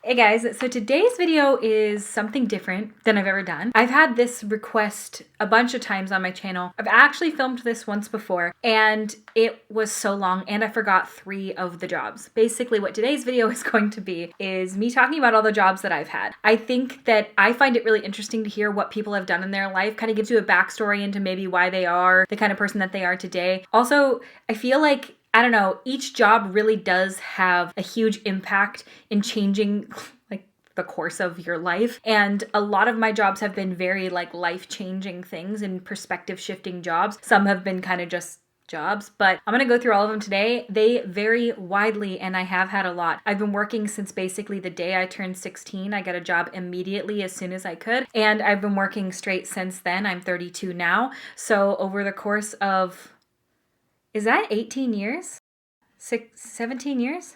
Hey guys, so today's video is something different than I've ever done. I've had this request a bunch of times on my channel. I've actually filmed this once before and it was so long and I forgot 3 of the jobs. Basically what today's video is going to be is me talking about all the jobs that I've had. I think that I find it really interesting to hear what people have done in their life, kind of gives you a backstory into maybe why they are the kind of person that they are today. Also, I feel like I don't know, each job really does have a huge impact in changing like the course of your life. And a lot of my jobs have been very like life-changing things and perspective shifting jobs. Some have been kind of just jobs, but I'm gonna go through all of them today. They vary widely and I have had a lot. I've been working since basically the day I turned 16. I got a job immediately as soon as I could. And I've been working straight since then. I'm 32 now. So over the course of is that 18 years? 17 years?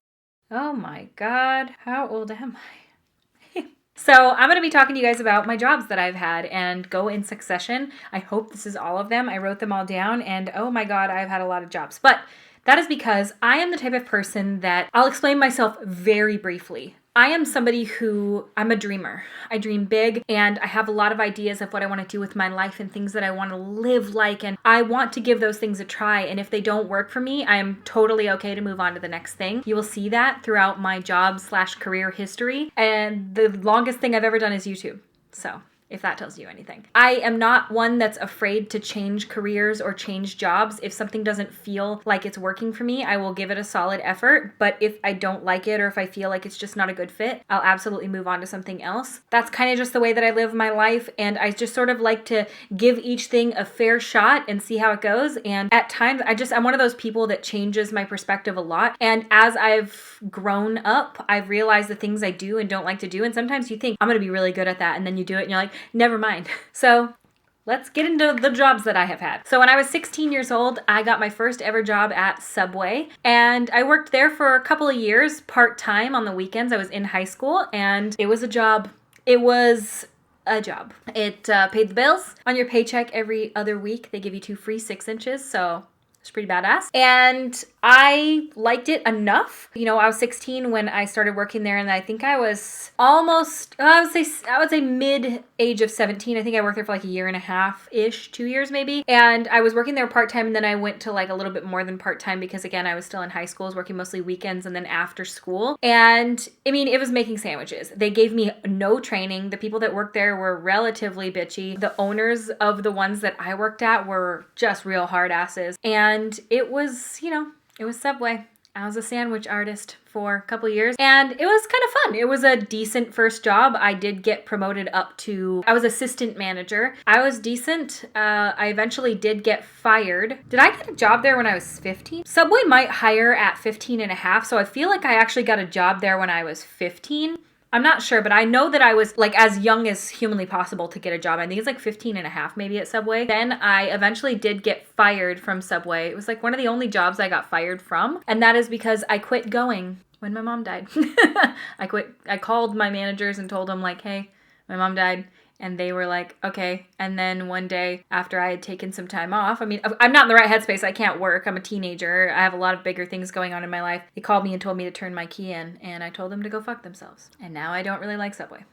Oh my God. How old am I? So I'm going to be talking to you guys about my jobs that I've had and go in succession. I hope this is all of them. I wrote them all down and oh my God, I've had a lot of jobs. But that is because I am the type of person that I'll explain myself very briefly. I am somebody who, I'm a dreamer. I dream big and I have a lot of ideas of what I want to do with my life and things that I want to live like. And I want to give those things a try. And if they don't work for me, I am totally okay to move on to the next thing. You will see that throughout my job/career history. And the longest thing I've ever done is YouTube. So if that tells you anything. I am not one that's afraid to change careers or change jobs. If something doesn't feel like it's working for me, I will give it a solid effort. But if I don't like it or if I feel like it's just not a good fit, I'll absolutely move on to something else. That's kind of just the way that I live my life. And I just sort of like to give each thing a fair shot and see how it goes. And at times, I'm one of those people that changes my perspective a lot. And as I've grown up, I've realized the things I do and don't like to do. And sometimes you think, I'm going to be really good at that. And then you do it and you're like, never mind. So let's get into the jobs that I have had. So when I was 16 years old, I got my first ever job at Subway and I worked there for a couple of years part-time on the weekends. I was in high school and it was a job. It was a job. It paid the bills. On your paycheck every other week, they give you 2 free 6-inches. So it's pretty badass. And I liked it enough. You know, I was 16 when I started working there and I think I was almost, I would say mid age of 17. I think I worked there for like a year and a half-ish, 2 years maybe. And I was working there part-time and then I went to like a little bit more than part-time because again, I was still in high school. I was working mostly weekends and then after school. And I mean, it was making sandwiches. They gave me no training. The people that worked there were relatively bitchy. The owners of the ones that I worked at were just real hard asses. And it was, you know, it was Subway. I was a sandwich artist for a couple years and it was kind of fun. It was a decent first job. I did get promoted up to, I was assistant manager. I was decent. I eventually did get fired. Did I get a job there when I was 15? Subway might hire at 15 and a half. So I feel like I actually got a job there when I was 15. I'm not sure, but I know that I was like as young as humanly possible to get a job. I think it's like 15 and a half maybe at Subway. Then I eventually did get fired from Subway. It was like one of the only jobs I got fired from. And that is because I quit going when my mom died. I quit. I called my managers and told them like, hey, my mom died. And they were like, okay. And then one day after I had taken some time off, I mean, I'm not in the right headspace. I can't work. I'm a teenager. I have a lot of bigger things going on in my life. They called me and told me to turn my key in. And I told them to go fuck themselves. And now I don't really like Subway.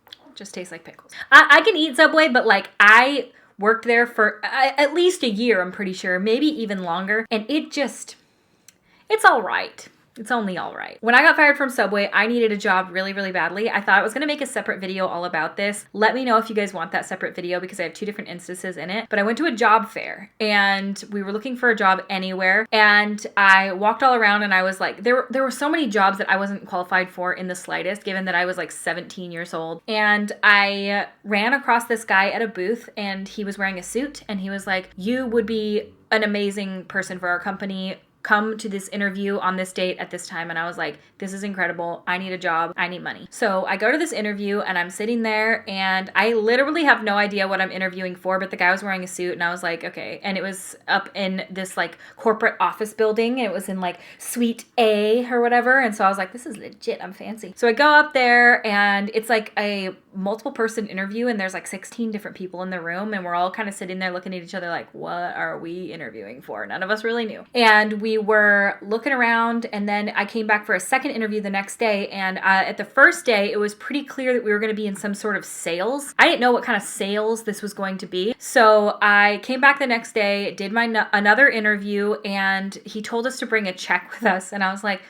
It just tastes like pickles. I can eat Subway, but like I worked there for at least a year, I'm pretty sure. Maybe even longer. And it's all right. It's only all right. When I got fired from Subway, I needed a job really, really badly. I thought I was going to make a separate video all about this. Let me know if you guys want that separate video because I have 2 different instances in it. But I went to a job fair and we were looking for a job anywhere. And I walked all around and I was like, there were so many jobs that I wasn't qualified for in the slightest, given that I was like 17 years old. And I ran across this guy at a booth and he was wearing a suit and he was like, you would be an amazing person for our company. Come to this interview on this date at this time. And I was like, this is incredible. I need a job. I need money. So I go to this interview and I'm sitting there and I literally have no idea what I'm interviewing for, but the guy was wearing a suit and I was like, okay. And it was up in this like corporate office building. It was in like suite A or whatever. And so I was like, this is legit. I'm fancy. So I go up there and it's like a multiple person interview, and there's like 16 different people in the room, and we're all kind of sitting there looking at each other like, what are we interviewing for? None of us really knew. And we were looking around, and then I came back for a second interview the next day, and at the first day, it was pretty clear that we were going to be in some sort of sales. I didn't know what kind of sales this was going to be. So I came back the next day, did another interview, and he told us to bring a check with us. And I was like,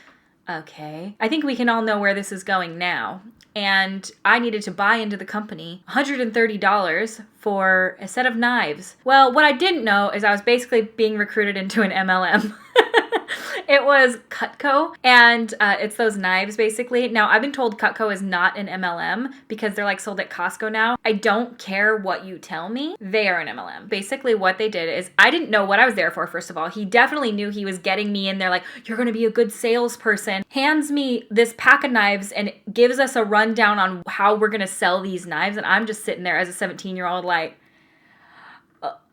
okay, I think we can all know where this is going now. And I needed to buy into the company $130 for a set of knives. Well, what I didn't know is I was basically being recruited into an MLM. It was Cutco, and it's those knives basically. Now, I've been told Cutco is not an MLM because they're like sold at Costco now. I don't care what you tell me. They are an MLM. Basically, what they did is, I didn't know what I was there for, first of all. He definitely knew he was getting me in there like, you're going to be a good salesperson. Hands me this pack of knives and gives us a rundown on how we're going to sell these knives. And I'm just sitting there as a 17-year-old like,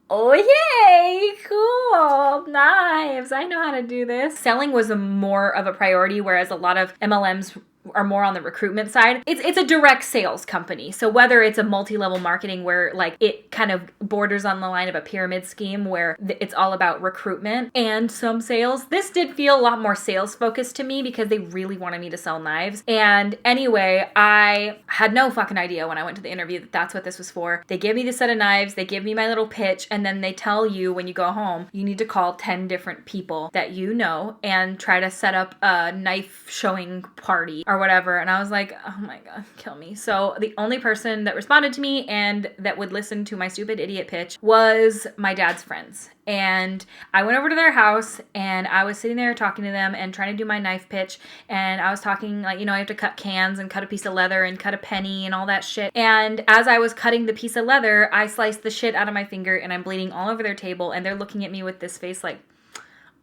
oh yay, cool, knives, I know how to do this. Selling was more of a priority, whereas a lot of MLMs are more on the recruitment side. It's a direct sales company. So whether it's a multi-level marketing where like it kind of borders on the line of a pyramid scheme where it's all about recruitment and some sales, this did feel a lot more sales focused to me because they really wanted me to sell knives. And anyway, I had no fucking idea when I went to the interview that that's what this was for. They give me the set of knives, they give me my little pitch, and then they tell you when you go home, you need to call 10 different people that you know and try to set up a knife showing party or whatever. And I was like, oh my God, kill me. So the only person that responded to me and that would listen to my stupid idiot pitch was my dad's friends. And I went over to their house and I was sitting there talking to them and trying to do my knife pitch. And I was talking like, I have to cut cans and cut a piece of leather and cut a penny and all that shit. And as I was cutting the piece of leather, I sliced the shit out of my finger and I'm bleeding all over their table. And they're looking at me with this face like,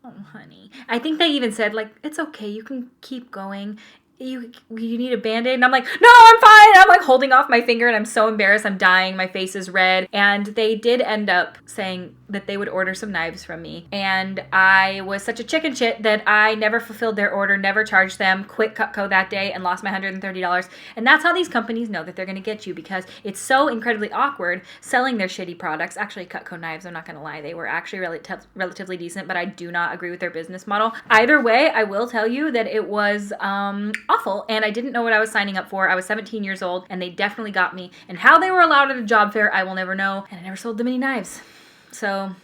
oh, honey. I think they even said like, it's okay. You can keep going. You need a Band-Aid? And I'm like, no, I'm fine. I'm like holding off my finger and I'm so embarrassed. I'm dying. My face is red. And they did end up saying that they would order some knives from me. And I was such a chicken shit that I never fulfilled their order, never charged them, quit Cutco that day and lost my $130. And that's how these companies know that they're going to get you because it's so incredibly awkward selling their shitty products. Actually, Cutco Knives, I'm not going to lie, they were actually relatively decent, but I do not agree with their business model. Either way, I will tell you that it was awful, and I didn't know what I was signing up for. I was 17 years old, and they definitely got me. And how they were allowed at a job fair, I will never know, and I never sold them any knives. So,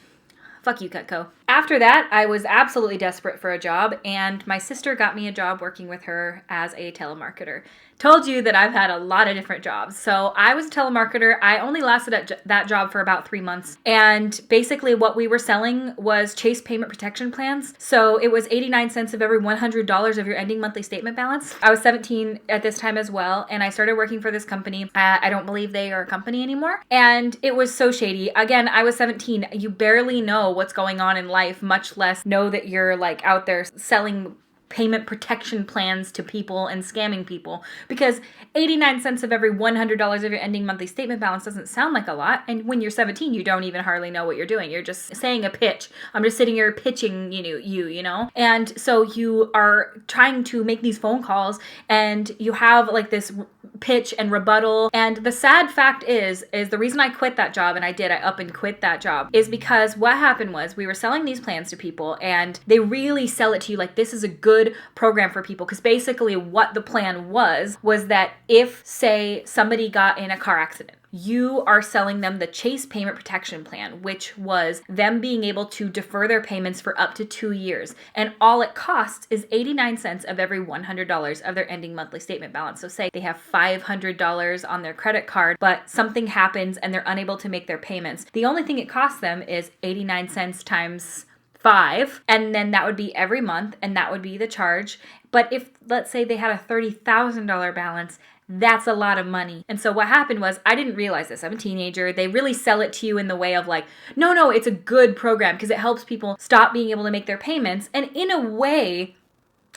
fuck you, Cutco. After that, I was absolutely desperate for a job, and my sister got me a job working with her as a telemarketer. Told you that I've had a lot of different jobs. So I was a telemarketer. I only lasted at that job for about 3 months. And basically what we were selling was Chase payment protection plans. So it was 89 cents of every $100 of your ending monthly statement balance. I was 17 at this time as well. And I started working for this company. I don't believe they are a company anymore. And it was so shady. Again, I was 17. You barely know what's going on in life, much less know that you're like out there selling payment protection plans to people and scamming people, because 89 cents of every $100 of your ending monthly statement balance doesn't sound like a lot. And when you're 17, you don't even hardly know what you're doing. You're just saying a pitch. I'm just sitting here pitching, you know? And so you are trying to make these phone calls and you have like this pitch and rebuttal. And the sad fact is the reason I quit that job, and I up and quit that job, is because what happened was we were selling these plans to people and they really sell it to you like this is a good program for people. Because basically what the plan was that if, say, somebody got in a car accident, you are selling them the Chase payment protection plan, which was them being able to defer their payments for up to 2 years. And all it costs is 89 cents of every $100 of their ending monthly statement balance. So say they have $500 on their credit card, but something happens and they're unable to make their payments. The only thing it costs them is 89 cents times 5, and then that would be every month, and that would be the charge. But if, let's say, they had a $30,000 balance, that's a lot of money. And so what happened was, I didn't realize this. I'm a teenager. They really sell it to you in the way of like, no, it's a good program because it helps people stop being able to make their payments. And in a way,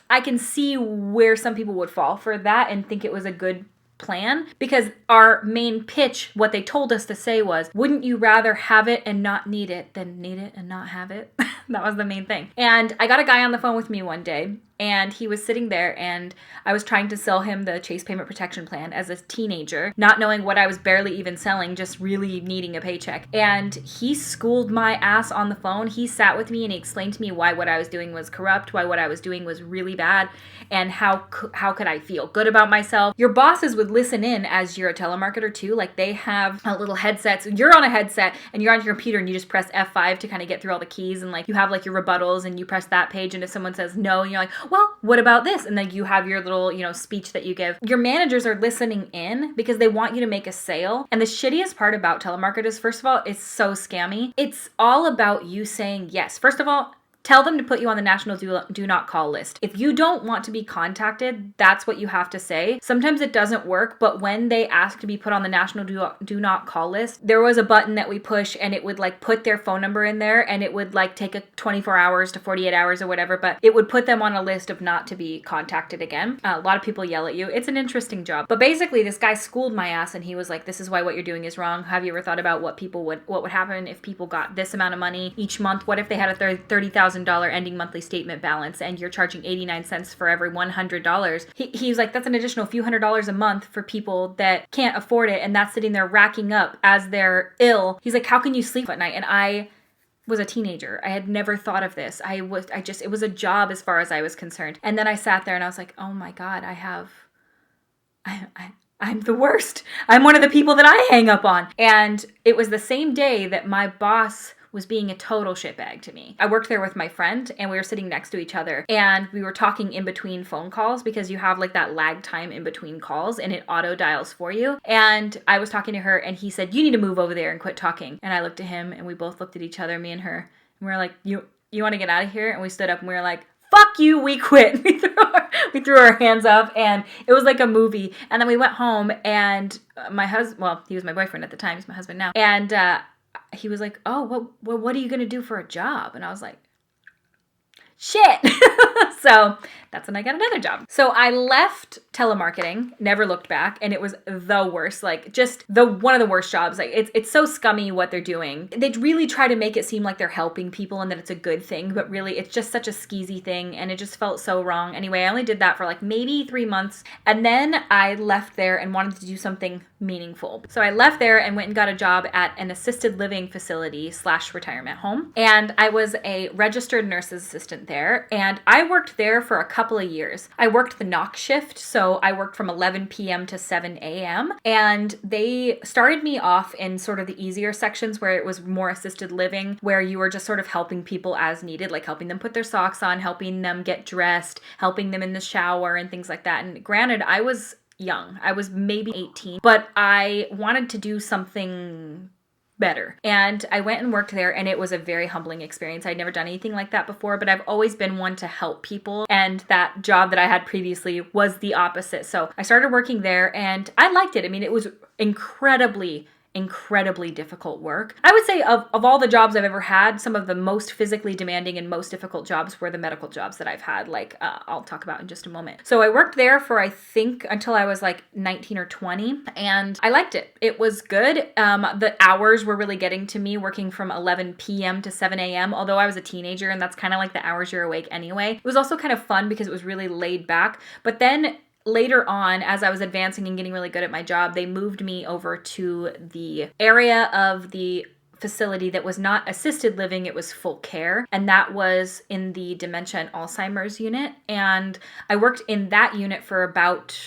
I can see where some people would fall for that and think it was a good plan, because our main pitch, what they told us to say was, wouldn't you rather have it and not need it than need it and not have it? That was the main thing. And I got a guy on the phone with me one day, and he was sitting there, and I was trying to sell him the Chase Payment Protection Plan as a teenager, not knowing what I was barely even selling, just really needing a paycheck. And he schooled my ass on the phone. He sat with me and he explained to me why what I was doing was corrupt, why what I was doing was really bad, and how could I feel good about myself. Your bosses would listen in as you're a telemarketer too. Like, they have a little headsets. You're on a headset and you're on your computer and you just press F5 to kind of get through all the keys, and like you have like your rebuttals and you press that page, and if someone says no, you're like, well, what about this? And then you have your little, speech that you give. Your managers are listening in because they want you to make a sale. And the shittiest part about telemarketers, first of all, it's so scammy. It's all about you saying yes. First of all, tell them to put you on the national do not call list. If you don't want to be contacted, that's what you have to say. Sometimes it doesn't work, but when they ask to be put on the national do not call list, there was a button that we push and it would like put their phone number in there, and it would like take a 24 hours to 48 hours or whatever, but it would put them on a list of not to be contacted again. A lot of people yell at you. It's an interesting job. But basically this guy schooled my ass, and he was like, this is why what you're doing is wrong. Have you ever thought about what would happen if people got this amount of money each month? What if they had a $30,000 ending monthly statement balance and you're charging 89 cents for every $100? He was like, that's an additional few $100s a month for people that can't afford it, and that's sitting there racking up as they're ill. He's like, how can you sleep at night? And I was a teenager. I had never thought of this. It was a job as far as I was concerned. And then I sat there and I was like, oh my God, I'm the worst. I'm one of the people that I hang up on. And it was the same day that my boss was being a total shitbag to me. I worked there with my friend, and we were sitting next to each other, and we were talking in between phone calls because you have like that lag time in between calls, and it auto dials for you. And I was talking to her, and he said, you need to move over there and quit talking. And I looked at him, and we both looked at each other, me and her, and we were like, you want to get out of here? And we stood up and we were like, fuck you, we quit. We threw our hands up, and it was like a movie. And then we went home, and my husband, well, he was my boyfriend at the time, he's my husband now, and he was like, oh, what are you going to do for a job? And I was like, shit. So that's when I got another job. So I left telemarketing, never looked back, and it was the worst, like just one of the worst jobs. Like it's so scummy what they're doing. They really try to make it seem like they're helping people and that it's a good thing, but really it's just such a skeezy thing, and it just felt so wrong. Anyway, I only did that for like maybe 3 months, and then I left there and wanted to do something meaningful. So I left there and went and got a job at an assisted living facility / retirement home, and I was a registered nurse's assistant there, and I worked there for a couple of years. I worked the knock shift, so I worked from 11 p.m. to 7 a.m. And they started me off in sort of the easier sections where it was more assisted living, where you were just sort of helping people as needed, like helping them put their socks on, helping them get dressed, helping them in the shower and things like that. And granted, I was young. I was maybe 18, but I wanted to do something better. And I went and worked there, and it was a very humbling experience. I'd never done anything like that before, but I've always been one to help people. And that job that I had previously was the opposite. So I started working there, and I liked it. I mean, it was incredibly difficult work. I would say of all the jobs I've ever had, some of the most physically demanding and most difficult jobs were the medical jobs that I've had, like I'll talk about in just a moment. So I worked there for, I think, until I was like 19 or 20, and I liked it. It was good. The hours were really getting to me, working from 11 p.m. to 7 a.m., although I was a teenager, and that's kind of like the hours you're awake anyway. It was also kind of fun because it was really laid back. But then later on, as I was advancing and getting really good at my job, they moved me over to the area of the facility that was not assisted living, it was full care. And that was in the dementia and Alzheimer's unit. And I worked in that unit for about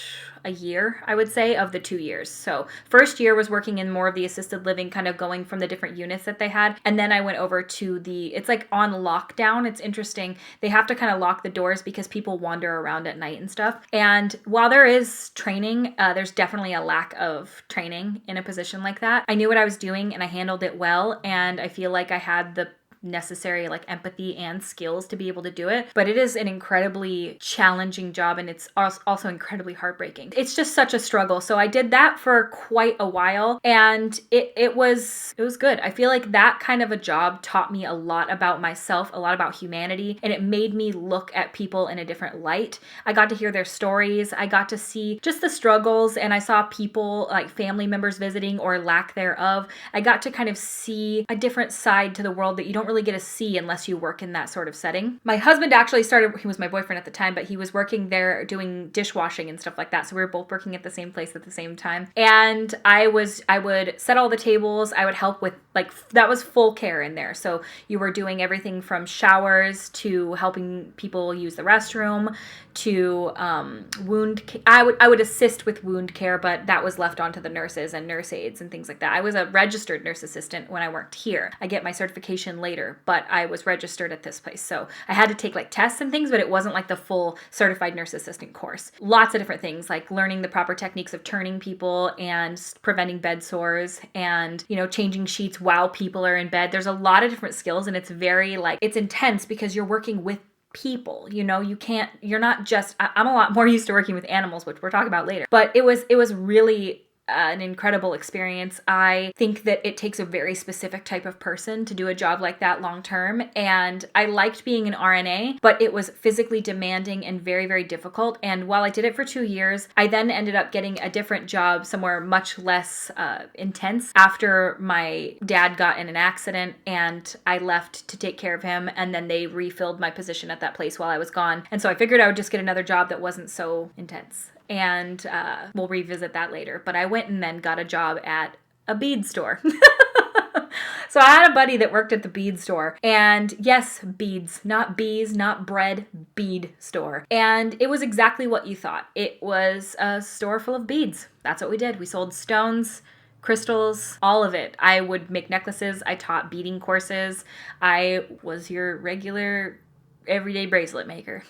a year, I would say, of the 2 years. So first year was working in more of the assisted living, kind of going from the different units that they had. And then I went over to it's like on lockdown. It's interesting. They have to kind of lock the doors because people wander around at night and stuff. And while there is training, there's definitely a lack of training in a position like that. I knew what I was doing and I handled it well. And I feel like I had the necessary like empathy and skills to be able to do it. But it is an incredibly challenging job, and it's also incredibly heartbreaking. It's just such a struggle. So I did that for quite a while, and it was good. I feel like that kind of a job taught me a lot about myself, a lot about humanity, and it made me look at people in a different light. I got to hear their stories. I got to see just the struggles, and I saw people like family members visiting or lack thereof. I got to kind of see a different side to the world that you don't really really get a C unless you work in that sort of setting. My husband actually started, he was my boyfriend at the time, but he was working there doing dishwashing and stuff like that. So we were both working at the same place at the same time. And I would set all the tables. I would help with, like, that was full care in there. So you were doing everything from showers to helping people use the restroom to I would assist with wound care, but that was left onto the nurses and nurse aides and things like that. I was a registered nurse assistant when I worked here. I get my certification later, but I was registered at this place. So I had to take like tests and things, but it wasn't like the full certified nurse assistant course. Lots of different things, like learning the proper techniques of turning people and preventing bed sores and, you know, changing sheets while people are in bed. There's a lot of different skills, and it's very like, it's intense because you're working with people, you know, you're not just, I'm a lot more used to working with animals, which we'll talk about later, but it was really an incredible experience. I think that it takes a very specific type of person to do a job like that long term. And I liked being an RNA, but it was physically demanding and very, very difficult. And while I did it for 2 years, I then ended up getting a different job somewhere much less intense after my dad got in an accident and I left to take care of him. And then they refilled my position at that place while I was gone. And so I figured I would just get another job that wasn't so intense. And we'll revisit that later. But I went and then got a job at a bead store. So I had a buddy that worked at the bead store. And yes, beads, not bees, not bread, bead store. And it was exactly what you thought. It was a store full of beads. That's what we did. We sold stones, crystals, all of it. I would make necklaces. I taught beading courses. I was your regular everyday bracelet maker.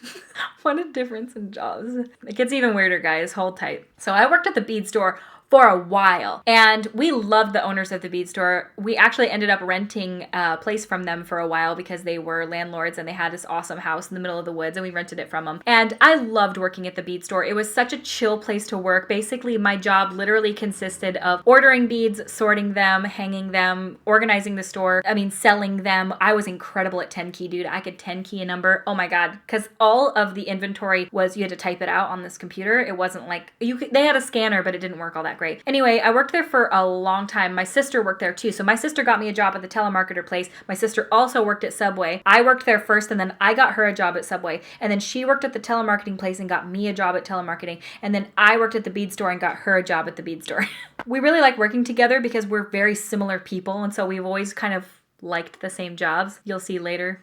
What a difference in jobs. It gets even weirder, guys. Hold tight. So I worked at the bead store for a while, and we loved the owners of the bead store. We actually ended up renting a place from them for a while because they were landlords and they had this awesome house in the middle of the woods, and we rented it from them. And I loved working at the bead store. It was such a chill place to work. Basically, my job literally consisted of ordering beads, sorting them, hanging them, organizing the store, selling them. I was incredible at 10 key, dude. I could 10 key a number. Oh my God. Because all of the inventory was, you had to type it out on this computer. It wasn't like, they had a scanner, but it didn't work all that great. Anyway, I worked there for a long time. My sister worked there too. So my sister got me a job at the Telemarketer place. My sister also worked at Subway. I worked there first, and then I got her a job at Subway. And then she worked at the telemarketing place and got me a job at telemarketing. And then I worked at the bead store and got her a job at the bead store. We really like working together because we're very similar people. And so we've always kind of liked the same jobs. You'll see later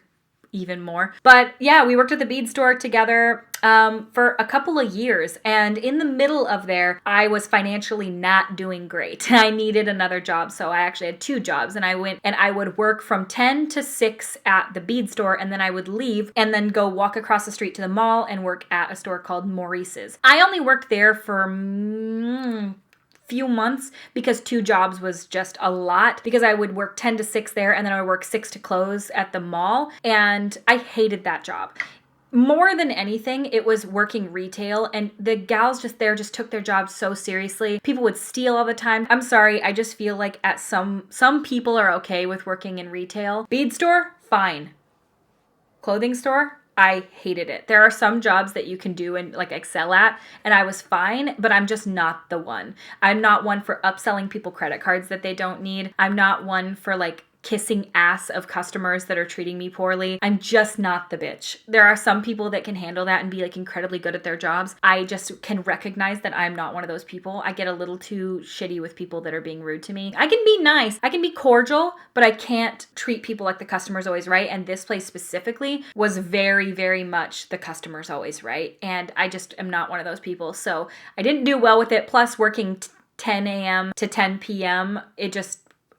even more. But yeah, we worked at the bead store together for a couple of years. And in the middle of there, I was financially not doing great. I needed another job. So I actually had 2 jobs, and I went and I would work from 10 to 6 at the bead store. And then I would leave and then go walk across the street to the mall and work at a store called Maurices. I only worked there for few months because 2 jobs was just a lot, because I would work 10 to 6 there and then I would work 6 to close at the mall, and I hated that job. More than anything, it was working retail, and the gals just took their job so seriously. People would steal all the time. I'm sorry, I just feel like at some people are okay with working in retail. Bead store, fine. Clothing store, I hated it. There are some jobs that you can do and like excel at, and I was fine, but I'm just not the one. I'm not one for upselling people credit cards that they don't need. I'm not one for like kissing ass of customers that are treating me poorly. I'm just not the bitch. There are some people that can handle that and be like incredibly good at their jobs. I just can recognize that I'm not one of those people. I get a little too shitty with people that are being rude to me. I can be nice, I can be cordial, but I can't treat people like the customer's always right. And this place specifically was very, very much the customer's always right. And I just am not one of those people. So I didn't do well with it. Plus working 10 a.m. to 10 p.m.,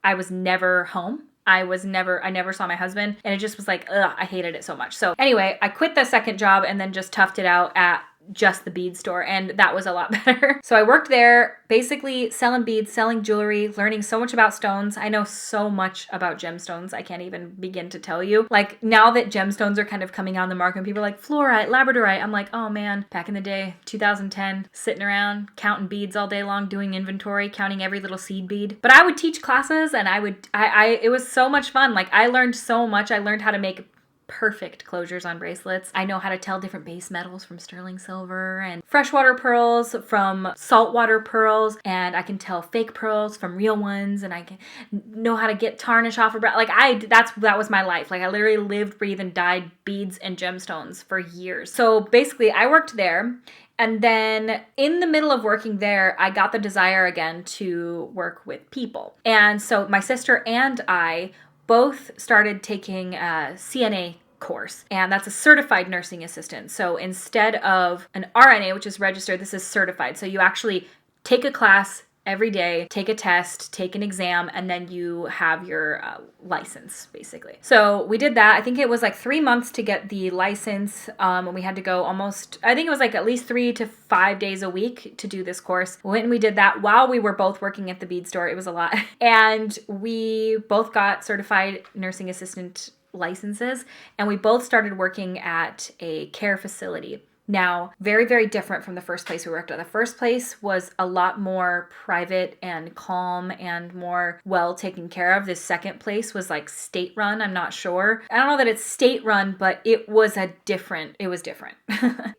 I was never home. I never saw my husband, and it just was like, ugh, I hated it so much. So anyway, I quit the second job and then just toughed it out at just the bead store, and that was a lot better. So I worked there basically selling beads, selling jewelry, learning so much about stones. I know so much about gemstones. I can't even begin to tell you. Like now that gemstones are kind of coming on the market and people are like fluorite, labradorite, I'm like, oh man, back in the day, 2010, sitting around counting beads all day long, doing inventory, counting every little seed bead. But I would teach classes, and it was so much fun. Like I learned so much. I learned how to make perfect closures on bracelets. I know how to tell different base metals from sterling silver and freshwater pearls from saltwater pearls, and I can tell fake pearls from real ones, and I can know how to get tarnish off of that was my life. Like I literally lived, breathed, and died beads and gemstones for years. So basically I worked there. And then in the middle of working there, I got the desire again to work with people. And so my sister and I both started taking a CNA course, and that's a certified nursing assistant. So instead of an RNA, which is registered, this is certified. So you actually take a class every day, take a test, take an exam, and then you have your license, basically. So we did that. I think it was like 3 months to get the license, and we had to go I think it was like at least 3 to 5 days a week to do this course. When we did that, while we were both working at the Beadstore, it was a lot. And we both got certified nursing assistant licenses, and we both started working at a care facility. Now, very, very different from the first place we worked at. The first place was a lot more private and calm and more well taken care of. This second place was like state run. I'm not sure. I don't know that it's state run, but it was different.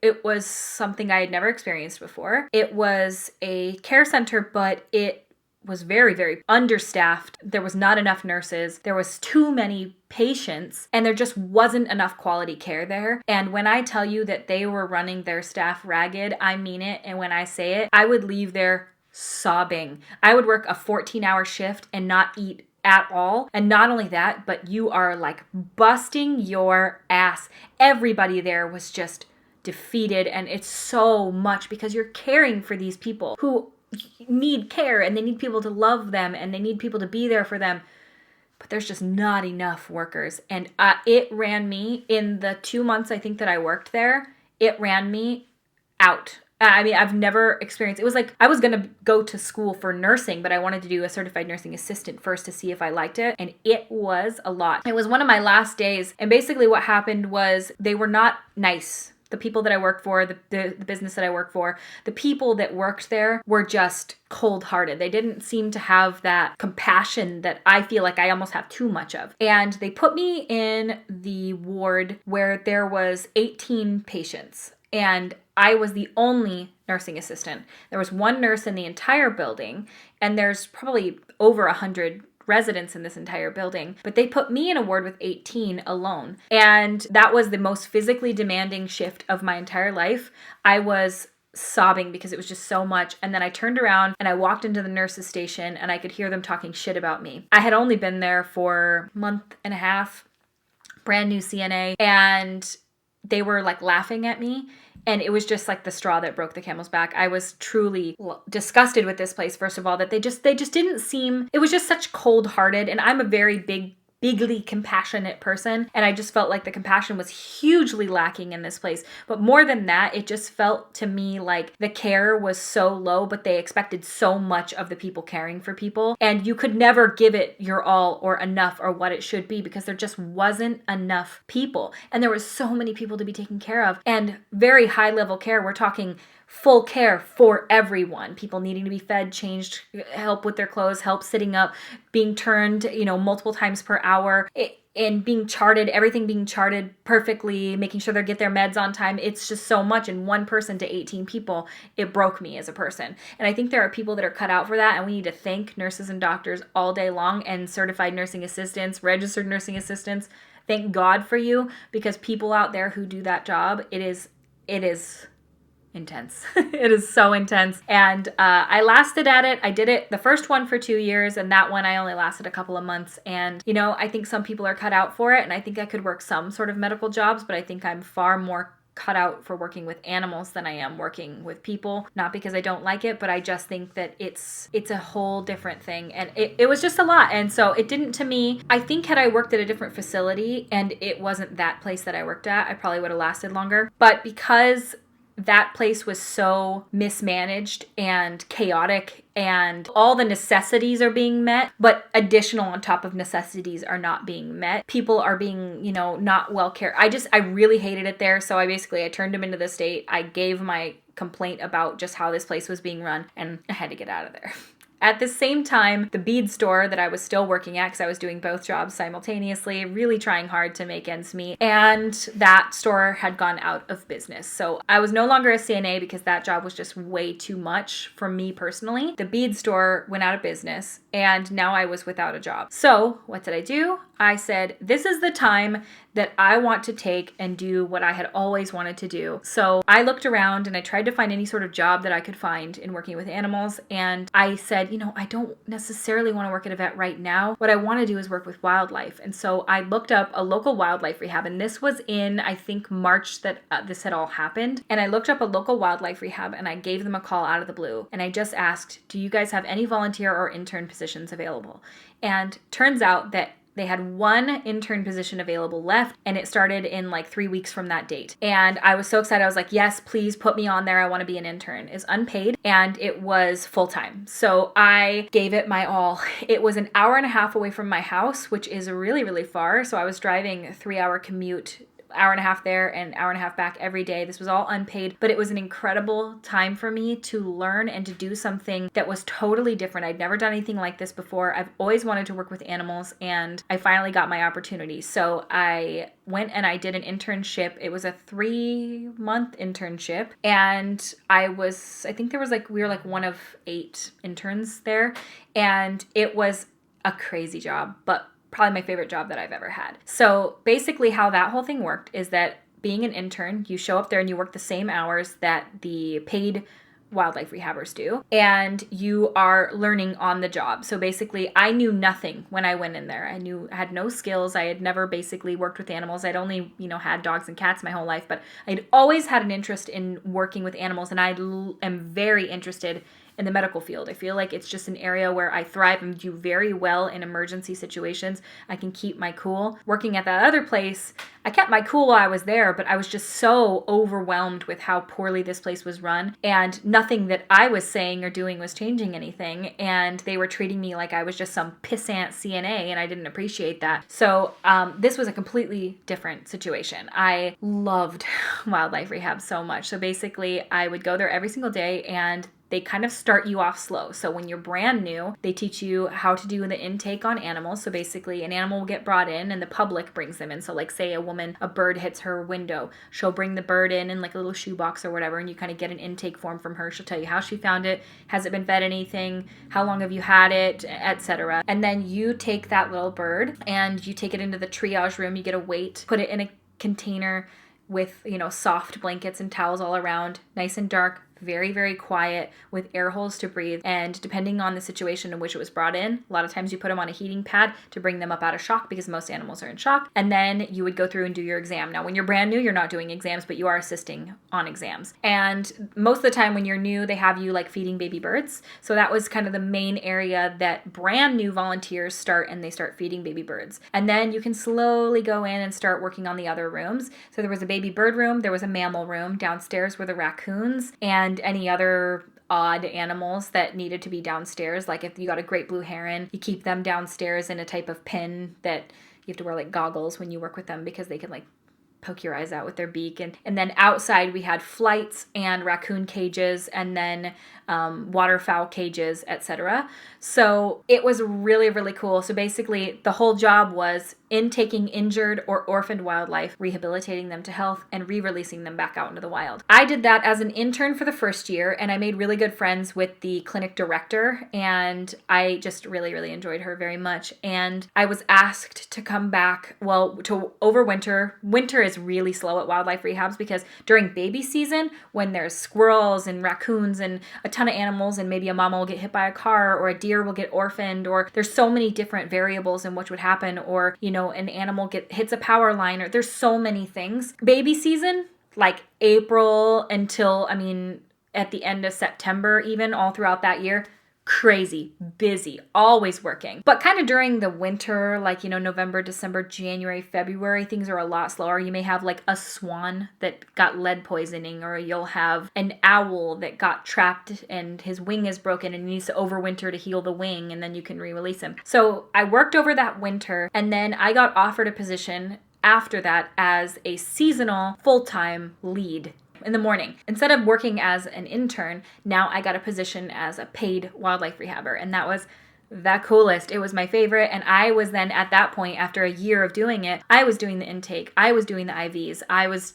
It was something I had never experienced before. It was a care center, but it was very, very understaffed. There was not enough nurses. There was too many patients, and there just wasn't enough quality care there. And when I tell you that they were running their staff ragged, I mean it. And when I say it, I would leave there sobbing. I would work a 14-hour shift and not eat at all. And not only that, but you are like busting your ass. Everybody there was just defeated, and it's so much because you're caring for these people who need care, and they need people to love them, and they need people to be there for them, but there's just not enough workers. And it ran me, in the 2 months I think that I worked there, it ran me out. I mean, I've never experienced, it was like I was gonna go to school for nursing, but I wanted to do a certified nursing assistant first to see if I liked it, and it was a lot. It was one of my last days, and basically what happened was they were not nice. The people that I worked for, the business that I worked for, the people that worked there were just cold-hearted. They didn't seem to have that compassion that I feel like I almost have too much of. And they put me in the ward where there was 18 patients, and I was the only nursing assistant. There was one nurse in the entire building, and there's probably over 100 residents in this entire building, but they put me in a ward with 18 alone. And that was the most physically demanding shift of my entire life. I was sobbing because it was just so much. And then I turned around and I walked into the nurses' station, and I could hear them talking shit about me. I had only been there for a month and a half, brand new CNA, and they were like laughing at me. And it was just like the straw that broke the camel's back. I was truly disgusted with this place, first of all, that they just didn't seem, it was just such cold-hearted. And I'm a very bigly compassionate person, and I just felt like the compassion was hugely lacking in this place. But more than that, it just felt to me like the care was so low, but they expected so much of the people caring for people, and you could never give it your all or enough or what it should be, because there just wasn't enough people, and there was so many people to be taken care of, and very high level care. We're talking full care for everyone. People needing to be fed, changed, help with their clothes, help sitting up, being turned, multiple times per hour, and being charted, everything being charted perfectly, making sure they get their meds on time. It's just so much. And one person to 18 people, it broke me as a person. And I think there are people that are cut out for that. And we need to thank nurses and doctors all day long, and certified nursing assistants, registered nursing assistants. Thank God for you, because people out there who do that job, it is intense. It is so intense. And I lasted at it. I did it, the first one, for 2 years, and that one I only lasted a couple of months. And, I think some people are cut out for it, and I think I could work some sort of medical jobs, but I think I'm far more cut out for working with animals than I am working with people. Not because I don't like it, but I just think that it's a whole different thing. And it was just a lot. And so it didn't, to me, I think had I worked at a different facility and it wasn't that place that I worked at, I probably would have lasted longer. But because that place was so mismanaged and chaotic, and all the necessities are being met, but additional on top of necessities are not being met. People are being, not well cared. I really hated it there. So I turned him into the state. I gave my complaint about just how this place was being run, and I had to get out of there. At the same time, the bead store that I was still working at, because I was doing both jobs simultaneously, really trying hard to make ends meet, and that store had gone out of business. So I was no longer a CNA because that job was just way too much for me personally. The bead store went out of business, and now I was without a job. So what did I do? I said, this is the time that I want to take and do what I had always wanted to do. So I looked around and I tried to find any sort of job that I could find in working with animals. And I said, I don't necessarily want to work at a vet right now. What I want to do is work with wildlife. And so I looked up a local wildlife rehab. And this was in, I think, March that this had all happened. And I looked up a local wildlife rehab and I gave them a call out of the blue. And I just asked, do you guys have any volunteer or intern positions available? And turns out that they had one intern position available left, and it started in like 3 weeks from that date. And I was so excited. I was like, yes, please put me on there. I want to be an intern. It's unpaid, and it was full-time. So I gave it my all. It was an hour and a half away from my house, which is really, really far. So I was driving a 3-hour commute, hour and a half there and hour and a half back every day. This was all unpaid, but it was an incredible time for me to learn and to do something that was totally different. I'd never done anything like this before. I've always wanted to work with animals, and I finally got my opportunity. So I went and I did an internship. It was a 3-month internship, and we were like one of 8 interns there, and it was a crazy job, but probably my favorite job that I've ever had. So basically how that whole thing worked is that being an intern, you show up there and you work the same hours that the paid wildlife rehabbers do, and you are learning on the job. So basically I knew nothing when I went in there. I had no skills. I had never basically worked with animals. I'd only, had dogs and cats my whole life, but I'd always had an interest in working with animals, and I am very interested in the medical field. I feel like it's just an area where I thrive and do very well in emergency situations. I can keep my cool. Working at that other place, I kept my cool while I was there, but I was just so overwhelmed with how poorly this place was run, and nothing that I was saying or doing was changing anything, and they were treating me like I was just some pissant CNA, and I didn't appreciate that. So this was a completely different situation. I loved wildlife rehab so much. So basically I would go there every single day, and they kind of start you off slow. So when you're brand new, they teach you how to do the intake on animals. So basically an animal will get brought in and the public brings them in. So like say a bird hits her window, she'll bring the bird in like a little shoebox or whatever, and you kind of get an intake form from her. She'll tell you how she found it, has it been fed anything, how long have you had it, etc. And then you take that little bird and you take it into the triage room. You get a weight, put it in a container with, soft blankets and towels all around, nice and dark, very, very quiet, with air holes to breathe. And depending on the situation in which it was brought in, a lot of times you put them on a heating pad to bring them up out of shock, because most animals are in shock. And then you would go through and do your exam. Now, when you're brand new, you're not doing exams, but you are assisting on exams. And most of the time when you're new, they have you like feeding baby birds. So that was kind of the main area that brand new volunteers start, and they start feeding baby birds. And then you can slowly go in and start working on the other rooms. So there was a baby bird room, there was a mammal room, downstairs were the raccoons and any other odd animals that needed to be downstairs. Like if you got a great blue heron, you keep them downstairs in a type of pen that you have to wear like goggles when you work with them, because they can like poke your eyes out with their beak. And then outside we had flights and raccoon cages, and then waterfowl cages, etc. So it was really, really cool. So basically the whole job was intaking injured or orphaned wildlife, rehabilitating them to health, and re-releasing them back out into the wild. I did that as an intern for the first year, and I made really good friends with the clinic director, and I just really, really enjoyed her very much. And I was asked to come back, to overwinter. Winter is really slow at wildlife rehabs, because during baby season, when there's squirrels and raccoons and a ton of animals, and maybe a mama will get hit by a car, or a deer will get orphaned, or there's so many different variables in which would happen, or an animal hits a power line, or there's so many things. Baby season, like April until at the end of September, even all throughout that year, crazy, busy, always working. But kind of during the winter, like, November, December, January, February, things are a lot slower. You may have like a swan that got lead poisoning, or you'll have an owl that got trapped and his wing is broken and he needs to overwinter to heal the wing, and then you can re-release him. So I worked over that winter, and then I got offered a position after that as a seasonal full-time lead. in the morning. Instead of working as an intern, now I got a position as a paid wildlife rehabber, and that was the coolest. It was my favorite. And I was then at that point, after a year of doing it, I was doing the intake, I was doing the IVs, I was,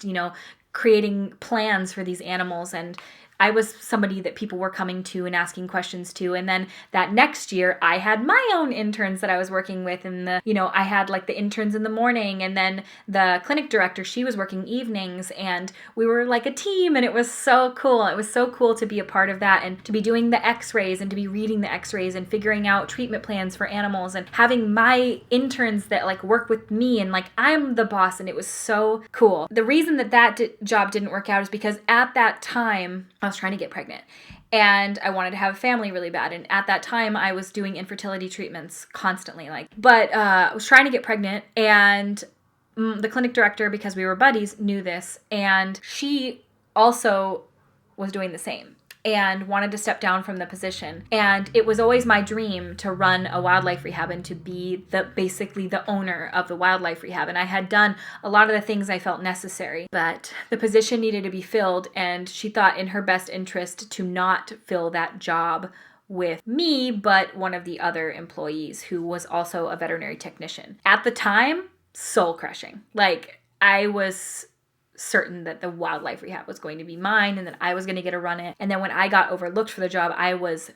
creating plans for these animals, and I was somebody that people were coming to and asking questions to. And then that next year, I had my own interns that I was working with. And I had like the interns in the morning, and then the clinic director, she was working evenings, and we were like a team, and it was so cool. It was so cool to be a part of that, and to be doing the x-rays, and to be reading the x-rays and figuring out treatment plans for animals, and having my interns that like work with me, and like I'm the boss, and it was so cool. The reason that job didn't work out is because at that time, I was trying to get pregnant, and I wanted to have a family really bad. And at that time, I was doing infertility treatments constantly, but I was trying to get pregnant, and the clinic director, because we were buddies, knew this, and she also was doing the same and wanted to step down from the position. And it was always my dream to run a wildlife rehab and to be basically the owner of the wildlife rehab. And I had done a lot of the things I felt necessary, but the position needed to be filled, and she thought in her best interest to not fill that job with me, but one of the other employees who was also a veterinary technician. At the time, soul crushing. Like, I was certain that the wildlife rehab was going to be mine, and that I was going to get to run it. And then when I got overlooked for the job, I was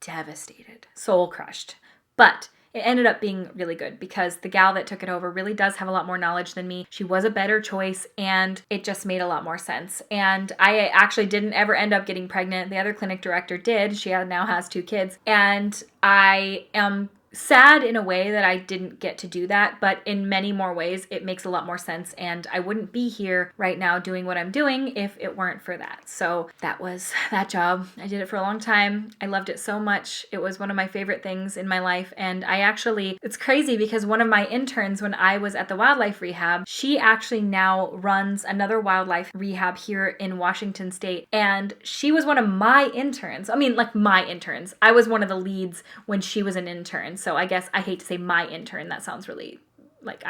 devastated, soul crushed. But it ended up being really good, because the gal that took it over really does have a lot more knowledge than me. She was a better choice, and it just made a lot more sense. And I actually didn't ever end up getting pregnant. The other clinic director did. She now has 2 kids. And I am sad in a way that I didn't get to do that, but in many more ways, it makes a lot more sense, and I wouldn't be here right now doing what I'm doing if it weren't for that. So that was that job. I did it for a long time. I loved it so much. It was one of my favorite things in my life, and it's crazy because one of my interns when I was at the wildlife rehab, she actually now runs another wildlife rehab here in Washington State, and she was one of my interns. I mean, like my interns. I was one of the leads when she was an intern. So I guess I hate to say my intern. That sounds really like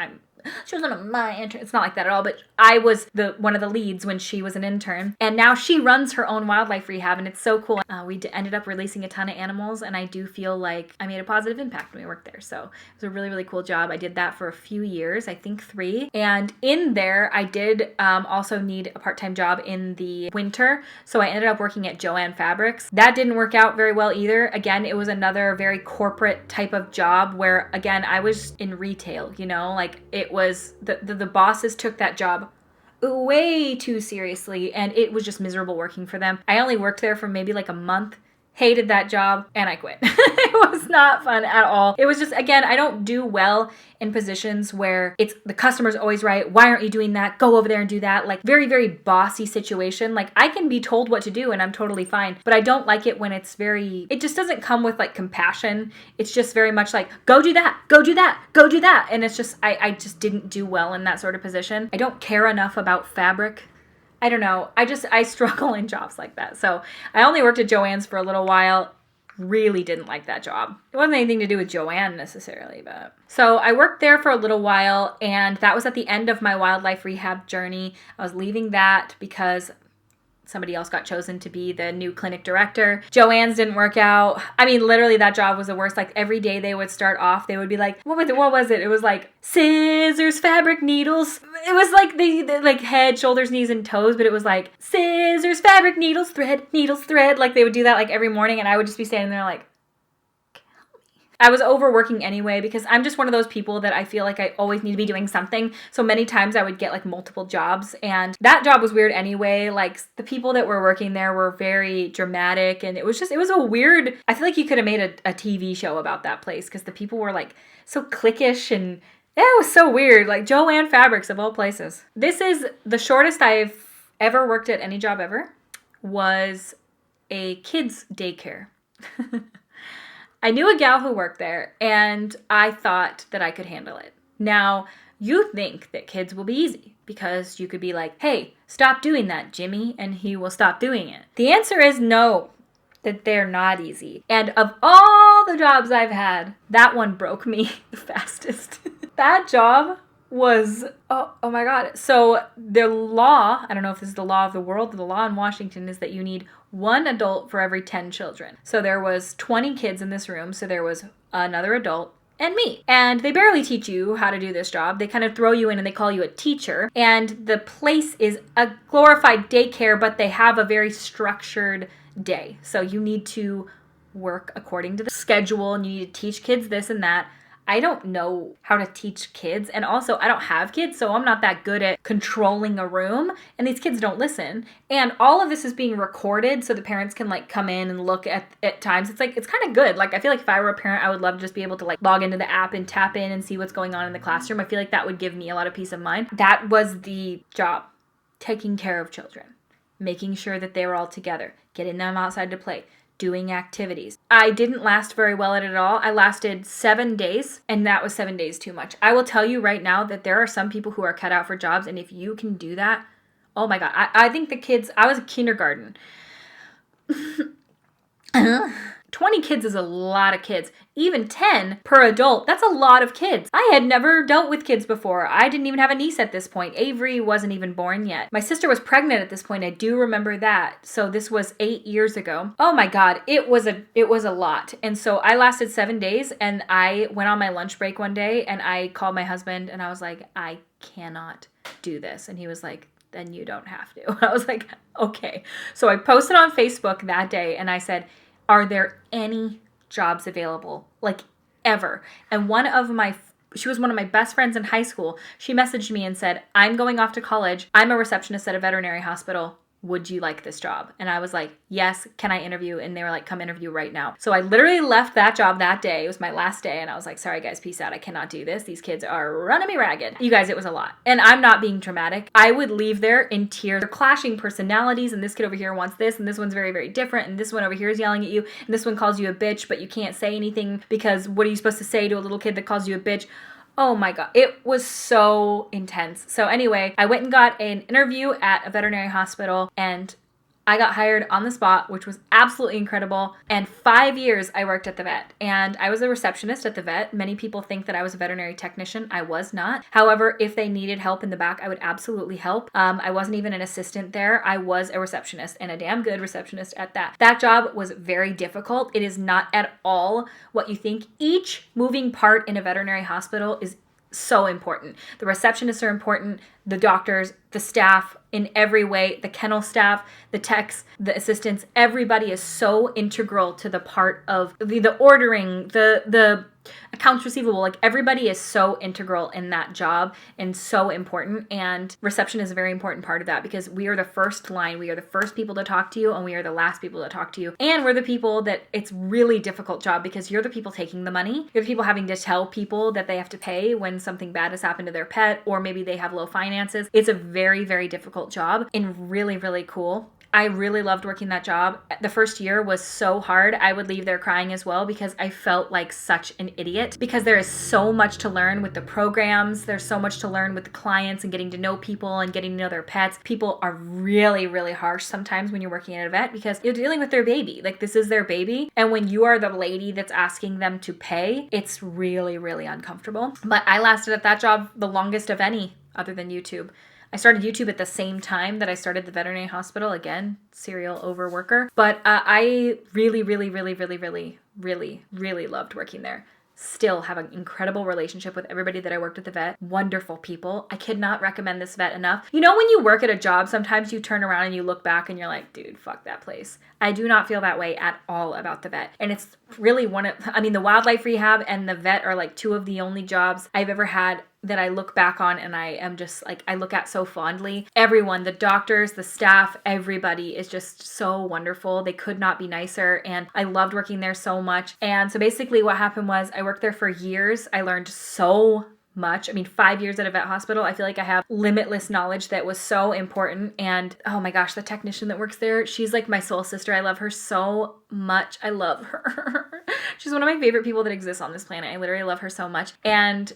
she was one of my interns. It's not like that at all, but I was one of the leads when she was an intern. And now she runs her own wildlife rehab, and it's so cool. We ended up releasing a ton of animals, and I do feel like I made a positive impact when we worked there. So it was a really, really cool job. I did that for a few years, I think 3. And in there, I did also need a part-time job in the winter. So I ended up working at Joanne Fabrics. That didn't work out very well either. Again, it was another very corporate type of job where, again, I was in retail, like it was the bosses took that job way too seriously, and it was just miserable working for them. I only worked there for maybe like a month, hated that job, and I quit. It was not fun at all. It was just, again, I don't do well in positions where it's the customer's always right. Why aren't you doing that? Go over there and do that. Like very, very bossy situation. Like I can be told what to do and I'm totally fine, but I don't like it when it just doesn't come with like compassion. It's just very much like, go do that, go do that, go do that. And it's just, I just didn't do well in that sort of position. I don't care enough about fabric. I don't know. I struggle in jobs like that. So I only worked at Joann's for a little while. Really didn't like that job. It wasn't anything to do with Joanne necessarily, but. So I worked there for a little while, and that was at the end of my wildlife rehab journey. I was leaving that because somebody else got chosen to be the new clinic director. Joann's didn't work out. I mean, literally that job was the worst. Like every day they would start off, they would be like, what was it? It was like scissors, fabric, needles. It was like the like head, shoulders, knees, and toes, but it was like scissors, fabric, needles, thread. Like they would do that like every morning, and I would just be standing there like, I was overworking anyway because I'm just one of those people that I feel like I always need to be doing something. So many times I would get like multiple jobs, and that job was weird anyway. Like the people that were working there were very dramatic, and it was a weird, I feel like you could have made a TV show about that place because the people were like so cliquish, and yeah, it was so weird. Like Joanne Fabrics of all places. This is the shortest I've ever worked at any job ever, was a kids daycare. I knew a gal who worked there, and I thought that I could handle it. Now, you think that kids will be easy because you could be like, hey, stop doing that, Jimmy, and he will stop doing it. The answer is no, that they're not easy. And of all the jobs I've had, that one broke me the fastest. That job was, oh my God. So the law, I don't know if this is the law of the world, the law in Washington is that you need one adult for every 10 children. So there was 20 kids in this room. So there was another adult and me. And they barely teach you how to do this job. They kind of throw you in and they call you a teacher. And the place is a glorified daycare, but they have a very structured day. So you need to work according to the schedule and you need to teach kids this and that. I don't know how to teach kids. And also, I don't have kids, so I'm not that good at controlling a room. And these kids don't listen. And all of this is being recorded so the parents can like come in and look at times. It's like, it's kind of good. Like, I feel like if I were a parent, I would love to just be able to like log into the app and tap in and see what's going on in the classroom. I feel like that would give me a lot of peace of mind. That was the job. Taking care of children. Making sure that they were all together. Getting them outside to play. Doing activities. I didn't last very well at it at all. I lasted 7 days, and that was 7 days too much. I will tell you right now that there are some people who are cut out for jobs, and if you can do that, oh my God. I think the kids, I was a kindergarten. 20 kids is a lot of kids. Even 10 per adult, that's a lot of kids. I had never dealt with kids before. I didn't even have a niece at this point. Avery wasn't even born yet. My sister was pregnant at this point. I do remember that. So this was 8 years ago. Oh my God, it was a lot. And so I lasted 7 days and I went on my lunch break one day and I called my husband and I was like, I cannot do this. And he was like, then you don't have to. I was like, okay. So I posted on Facebook that day and I said, are there any jobs available? Like ever? And she was one of my best friends in high school. She messaged me and said, I'm going off to college. I'm a receptionist at a veterinary hospital. Would you like this job? And I was like, yes, can I interview? And they were like, come interview right now. So I literally left that job that day. It was my last day. And I was like, sorry guys, peace out. I cannot do this. These kids are running me ragged. You guys, it was a lot. And I'm not being dramatic. I would leave there in tears. They're clashing personalities. And this kid over here wants this. And this one's very, very different. And this one over here is yelling at you. And this one calls you a bitch, but you can't say anything because what are you supposed to say to a little kid that calls you a bitch? Oh my God, it was so intense. So anyway, I went and got an interview at a veterinary hospital and I got hired on the spot, which was absolutely incredible. And 5 years I worked at the vet and I was a receptionist at the vet. Many people think that I was a veterinary technician. I was not. However, if they needed help in the back, I would absolutely help. I wasn't even an assistant there. I was a receptionist and a damn good receptionist at that. That job was very difficult. It is not at all what you think. Each moving part in a veterinary hospital is so important. The receptionists are important, the doctors, the staff in every way, the kennel staff, the techs, the assistants, everybody is so integral to the part of the ordering, the accounts receivable. Like everybody is so integral in that job and so important. And reception is a very important part of that because we are the first line. We are the first people to talk to you and we are the last people to talk to you. And we're the people that it's really difficult job because you're the people taking the money. You're the people having to tell people that they have to pay when something bad has happened to their pet or maybe they have low finances. It's a very, very difficult job and really, really cool. I really loved working that job. The first year was so hard. I would leave there crying as well because I felt like such an idiot because there is so much to learn with the programs. There's so much to learn with the clients and getting to know people and getting to know their pets. People are really, really harsh sometimes when you're working at a vet because you're dealing with their baby. Like this is their baby. And when you are the lady that's asking them to pay, it's really, really uncomfortable. But I lasted at that job the longest of any other than YouTube. I started YouTube at the same time that I started the veterinary hospital. Again, serial overworker. But I really, really, really, really, really, really, really loved working there. Still have an incredible relationship with everybody that I worked at the vet. Wonderful people. I could not recommend this vet enough. You know, when you work at a job, sometimes you turn around and you look back and you're like, dude, fuck that place. I do not feel that way at all about the vet. And it's really the wildlife rehab and the vet are like two of the only jobs I've ever had that I look back on and I am just like, I look at so fondly. Everyone, the doctors, the staff, everybody is just so wonderful. They could not be nicer. And I loved working there so much. And so basically what happened was I worked there for years. I learned so much. 5 years at a vet hospital. I feel like I have limitless knowledge that was so important. And oh my gosh, the technician that works there, she's like my soul sister. I love her so much. I love her. She's one of my favorite people that exists on this planet. I literally love her so much. And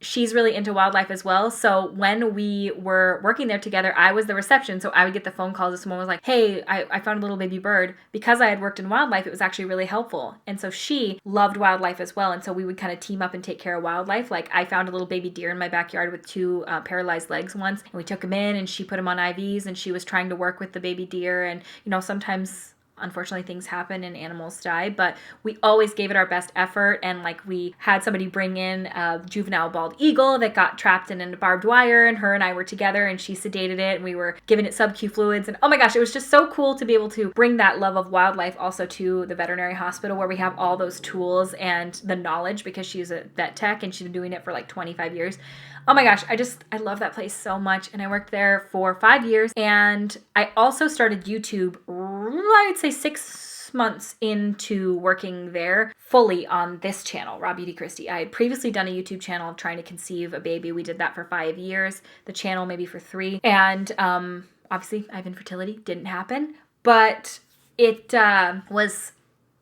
she's really into wildlife as well. So when we were working there together, I was the reception. So I would get the phone calls if someone was like, hey, I found a little baby bird. Because I had worked in wildlife, it was actually really helpful. And so she loved wildlife as well. And so we would kind of team up and take care of wildlife. Like I found a little baby deer in my backyard with 2 paralyzed legs once. And we took him in and she put him on IVs and she was trying to work with the baby deer. And, sometimes unfortunately things happen and animals die, but we always gave it our best effort. And like we had somebody bring in a juvenile bald eagle that got trapped in a barbed wire, and her and I were together and she sedated it and we were giving it sub-Q fluids. And oh my gosh, it was just so cool to be able to bring that love of wildlife also to the veterinary hospital where we have all those tools and the knowledge, because she's a vet tech and she's been doing it for like 25 years. Oh my gosh, I love that place so much. And I worked there for 5 years. And I also started YouTube, I would say 6 months into working there fully on this channel, Raw Beauty Christie. I had previously done a YouTube channel trying to conceive a baby. We did that for 5 years. The channel maybe for 3. And obviously I have infertility, didn't happen. But it was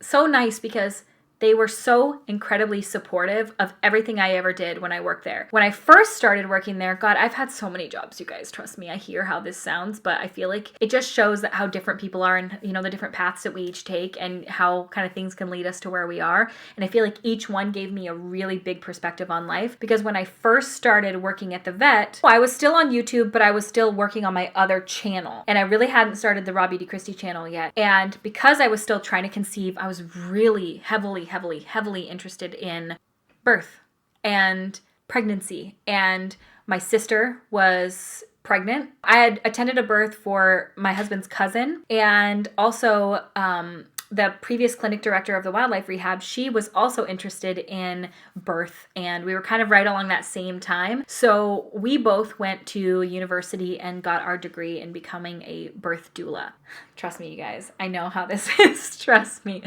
so nice because they were so incredibly supportive of everything I ever did when I worked there. When I first started working there, God, I've had so many jobs, you guys. Trust me, I hear how this sounds, but I feel like it just shows that how different people are and, the different paths that we each take and how kind of things can lead us to where we are. And I feel like each one gave me a really big perspective on life, because when I first started working at the vet, I was still on YouTube, but I was still working on my other channel. And I really hadn't started the Raw Beauty Christie channel yet. And because I was still trying to conceive, I was really heavily interested in birth and pregnancy. And my sister was pregnant. I had attended a birth for my husband's cousin, and also the previous clinic director of the wildlife rehab, she was also interested in birth, and we were kind of right along that same time. So we both went to university and got our degree in becoming a birth doula. Trust me, you guys, I know how this is. Trust me.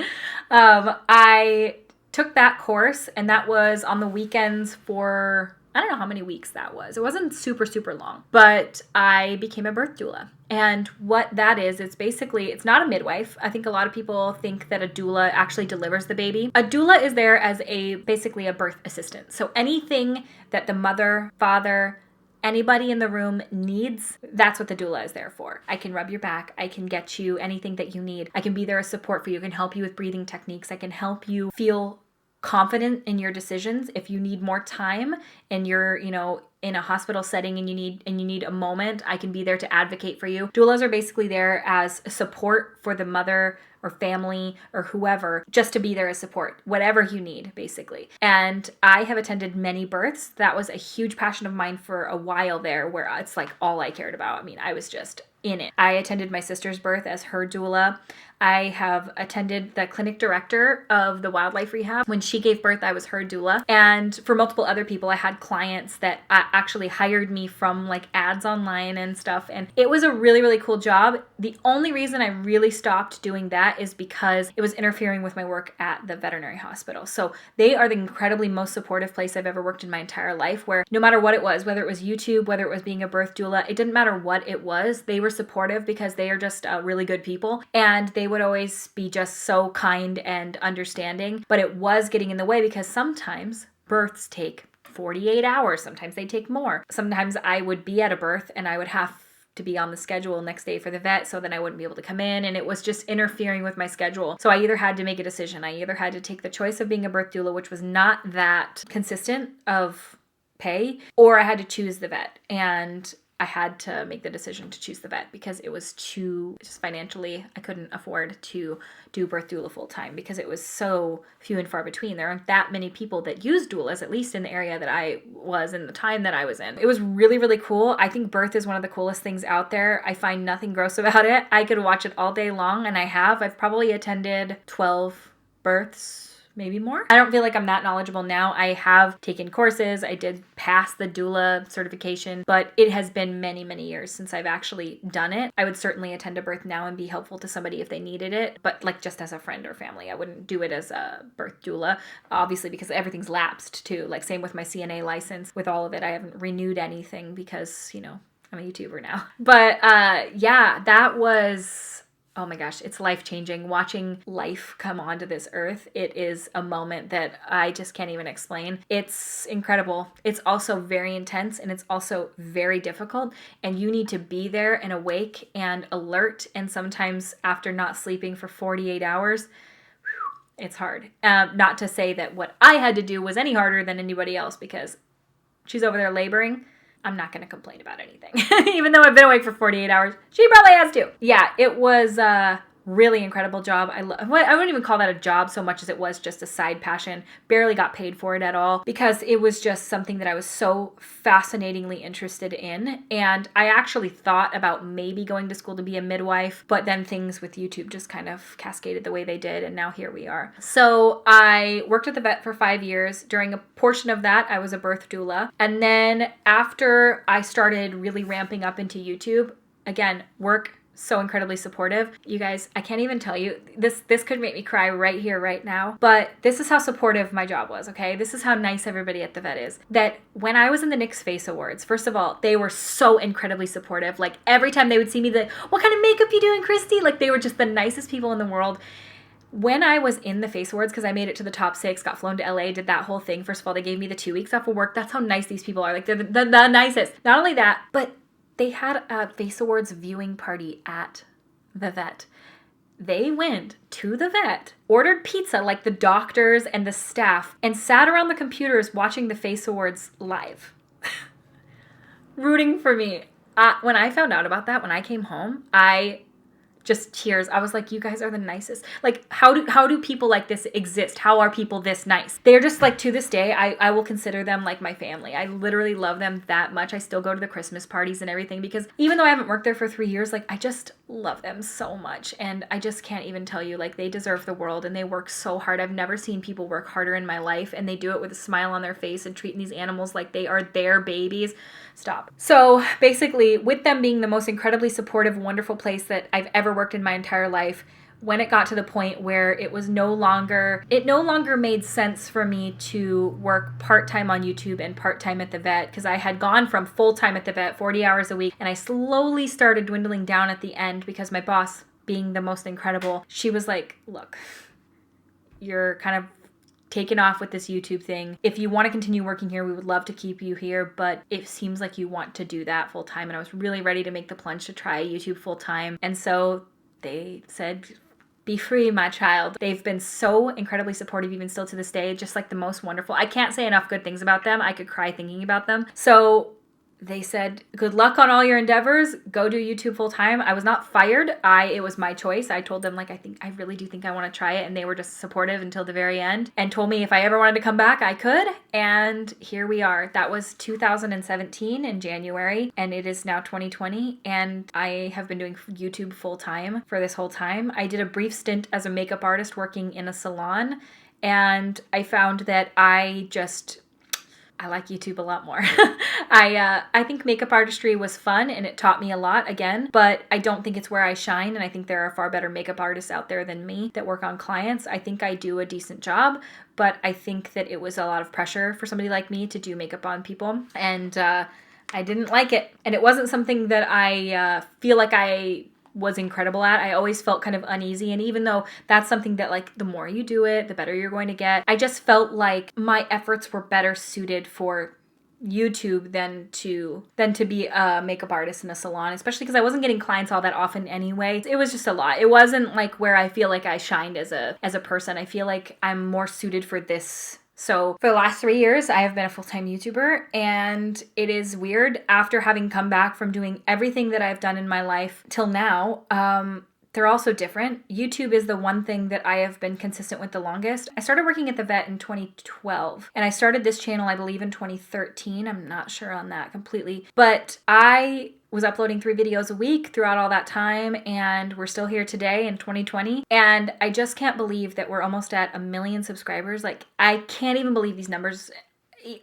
I took that course, and that was on the weekends for, I don't know how many weeks that was. It wasn't super long, but I became a birth doula. And what that is, it's basically, it's not a midwife. I think a lot of people think that a doula actually delivers the baby. A doula is there as basically a birth assistant. So anything that the mother, father, anybody in the room needs, that's what the doula is there for. I can rub your back. I can get you anything that you need. I can be there as support for you. I can help you with breathing techniques. I can help you feel confident in your decisions. If you need more time and you're, in a hospital setting and you need a moment, I can be there to advocate for you. Doulas are basically there as support for the mother or family or whoever, just to be there as support, whatever you need, basically. And I have attended many births. That was a huge passion of mine for a while there, where it's like all I cared about. I mean, I was just in it. I attended my sister's birth as her doula. I have attended the clinic director of the wildlife rehab. When she gave birth, I was her doula. And for multiple other people, I had clients that actually hired me from like ads online and stuff. And it was a really cool job. The only reason I really stopped doing that is because it was interfering with my work at the veterinary hospital. So they are the incredibly most supportive place I've ever worked in my entire life, where no matter what it was, whether it was YouTube, whether it was being a birth doula, it didn't matter what it was, they were supportive because they are just really good people. And they would always be just so kind and understanding. But it was getting in the way because sometimes births take 48 hours. Sometimes they take more. Sometimes I would be at a birth and I would have to be on the schedule next day for the vet, so then I wouldn't be able to come in, and it was just interfering with my schedule. So I either had to make a decision. I either had to take the choice of being a birth doula, which was not that consistent of pay, or I had to choose the vet. And I had to make the decision to choose the vet because it was just financially, I couldn't afford to do birth doula full time because it was so few and far between. There aren't that many people that use doulas, at least in the area that I was in the time that I was in. It was really cool. I think birth is one of the coolest things out there. I find nothing gross about it. I could watch it all day long, and I've probably attended 12 births, maybe more. I don't feel like I'm that knowledgeable now. I have taken courses. I did pass the doula certification, but it has been many years since I've actually done it. I would certainly attend a birth now and be helpful to somebody if they needed it, but like just as a friend or family. I wouldn't do it as a birth doula, obviously, because everything's lapsed too. Like same with my CNA license. With all of it, I haven't renewed anything because, I'm a YouTuber now. But yeah, that was oh my gosh, it's life-changing. Watching life come onto this earth, it is a moment that I just can't even explain. It's incredible. It's also very intense, and it's also very difficult, and you need to be there and awake and alert, and sometimes after not sleeping for 48 hours, it's hard. Not to say that what I had to do was any harder than anybody else, because she's over there laboring. I'm not going to complain about anything. Even though I've been awake for 48 hours, she probably has to. Yeah, it was a really incredible job. I wouldn't even call that a job so much as it was just a side passion. Barely got paid for it at all, because it was just something that I was so fascinatingly interested in. And I actually thought about maybe going to school to be a midwife, but then things with YouTube just kind of cascaded the way they did, and now here we are. So I worked at the vet for 5 years. During a portion of that, I was a birth doula. And then after I started really ramping up into YouTube, again, work so incredibly supportive. You guys, I can't even tell you, this could make me cry right here, right now, but this is how supportive my job was, okay? This is how nice everybody at the vet is. That when I was in the Nick's Face Awards, first of all, they were so incredibly supportive. Like, every time they would see me, what kind of makeup you doing, Christy? Like, they were just the nicest people in the world. When I was in the Face Awards, because I made it to the top 6, got flown to LA, did that whole thing. First of all, they gave me the 2 weeks off of work. That's how nice these people are. Like, they're the nicest. Not only that, but they had a Face Awards viewing party at the vet. They went to the vet, ordered pizza like the doctors and the staff, and sat around the computers watching the Face Awards live. Rooting for me. When I found out about that, when I came home, just tears. I was like, you guys are the nicest. Like, how do people like this exist? How are people this nice? They're just like, to this day, I will consider them like my family. I literally love them that much. I still go to the Christmas parties and everything, because even though I haven't worked there for 3 years, like, I just love them so much. And I just can't even tell you, like, they deserve the world, and they work so hard. I've never seen people work harder in my life, and they do it with a smile on their face and treating these animals like they are their babies. Stop. So basically, with them being the most incredibly supportive, wonderful place that I've ever worked in my entire life, when it got to the point where it no longer made sense for me to work part-time on YouTube and part-time at the vet, because I had gone from full-time at the vet, 40 hours a week, and I slowly started dwindling down at the end, because my boss, being the most incredible, she was like, look, you're kind of taken off with this YouTube thing. If you want to continue working here, we would love to keep you here, but it seems like you want to do that full time. And I was really ready to make the plunge to try YouTube full time. And so they said, be free, my child. They've been so incredibly supportive, even still to this day, just like the most wonderful. I can't say enough good things about them. I could cry thinking about them. So they said, good luck on all your endeavors. Go do YouTube full time. I was not fired. It was my choice. I told them, like, I really do think I want to try it. And they were just supportive until the very end, and told me if I ever wanted to come back, I could. And here we are. That was 2017 in January, and it is now 2020. And I have been doing YouTube full time for this whole time. I did a brief stint as a makeup artist working in a salon, and I found that I like YouTube a lot more. I think makeup artistry was fun, and it taught me a lot again, but I don't think it's where I shine, and I think there are far better makeup artists out there than me that work on clients. I think I do a decent job, but I think that it was a lot of pressure for somebody like me to do makeup on people, and I didn't like it. And it wasn't something that I feel like I was incredible at. I always felt kind of uneasy, and even though that's something that, like, the more you do it, the better you're going to get, I just felt like my efforts were better suited for YouTube than to be a makeup artist in a salon, especially because I wasn't getting clients all that often anyway. It was just a lot. It wasn't like where I feel like I shined as a person. I feel like I'm more suited for this. So for the last 3 years, I have been a full-time YouTuber, and it is weird after having come back from doing everything that I've done in my life till now. They're also different. YouTube is the one thing that I have been consistent with the longest. I started working at the vet in 2012, and I started this channel, I believe, in 2013. I'm not sure on that completely, but I was uploading 3 videos a week throughout all that time, and we're still here today in 2020. And I just can't believe that we're almost at 1 million subscribers. Like, I can't even believe these numbers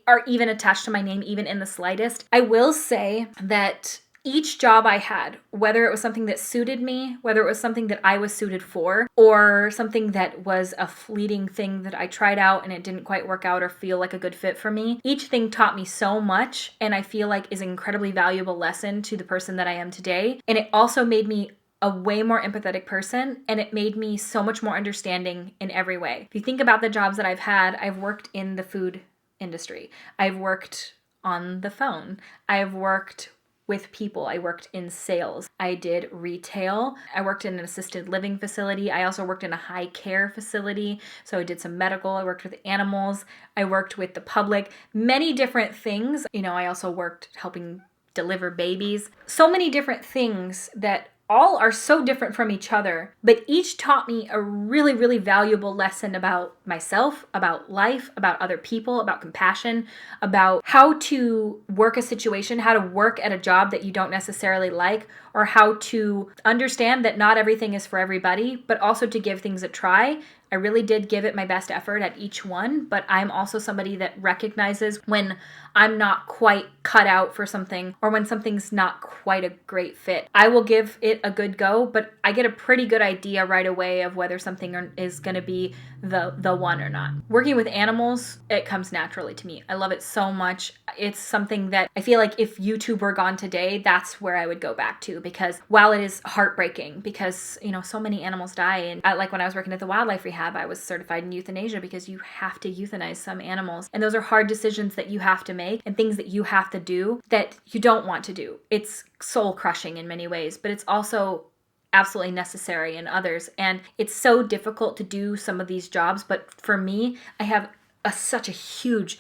are even attached to my name, even in the slightest. I will say that each job I had, whether it was something that suited me, whether it was something that I was suited for, or something that was a fleeting thing that I tried out and it didn't quite work out or feel like a good fit for me, each thing taught me so much, and I feel like is an incredibly valuable lesson to the person that I am today. And it also made me a way more empathetic person, and it made me so much more understanding in every way. If you think about the jobs that I've had, I've worked in the food industry. I've worked on the phone. I've worked with people. I worked in sales. I did retail. I worked in an assisted living facility. I also worked in a high care facility. So I did some medical. I worked with animals. I worked with the public. Many different things. I also worked helping deliver babies. So many different things that all are so different from each other, but each taught me a really, really valuable lesson about myself, about life, about other people, about compassion, about how to work a situation, how to work at a job that you don't necessarily like, or how to understand that not everything is for everybody, but also to give things a try. I really did give it my best effort at each one, but I'm also somebody that recognizes when I'm not quite cut out for something or when something's not quite a great fit. I will give it a good go, but I get a pretty good idea right away of whether something is going to be the one or not. Working with animals, it comes naturally to me. I love it so much. It's something that I feel like if YouTube were gone today, that's where I would go back to, because while it is heartbreaking because, so many animals die, and like when I was working at the wildlife rehab, I was certified in euthanasia because you have to euthanize some animals. And those are hard decisions that you have to make and things that you have to do that you don't want to do. It's soul crushing in many ways, but it's also absolutely necessary in others. And it's so difficult to do some of these jobs. But for me, I have such a huge,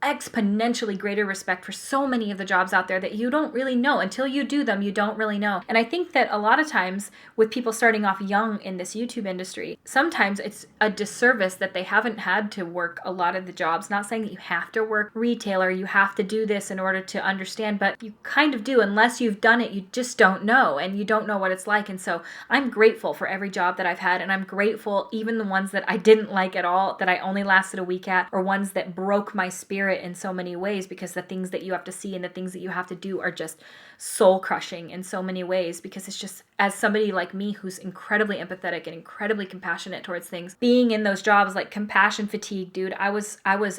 exponentially greater respect for so many of the jobs out there that you don't really know. Until you do them, you don't really know. And I think that a lot of times with people starting off young in this YouTube industry, sometimes it's a disservice that they haven't had to work a lot of the jobs. Not saying that you have to work retail or you have to do this in order to understand, but you kind of do. Unless you've done it, you just don't know, and you don't know what it's like. And so I'm grateful for every job that I've had, and I'm grateful even the ones that I didn't like at all, that I only lasted a week at, or ones that broke my spirit in so many ways, because the things that you have to see and the things that you have to do are just soul crushing in so many ways. Because it's just, as somebody like me who's incredibly empathetic and incredibly compassionate towards things, being in those jobs, like compassion fatigue, dude, I was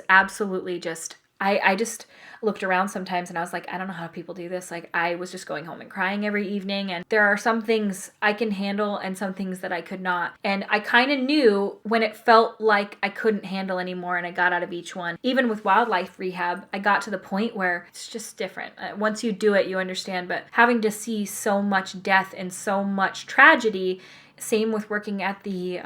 absolutely just, I just looked around sometimes and I was like, I don't know how people do this. Like, I was just going home and crying every evening. And there are some things I can handle and some things that I could not. And I kind of knew when it felt like I couldn't handle anymore, and I got out of each one. Even with wildlife rehab, I got to the point where it's just different. Once you do it, you understand. But having to see so much death and so much tragedy, same with working at the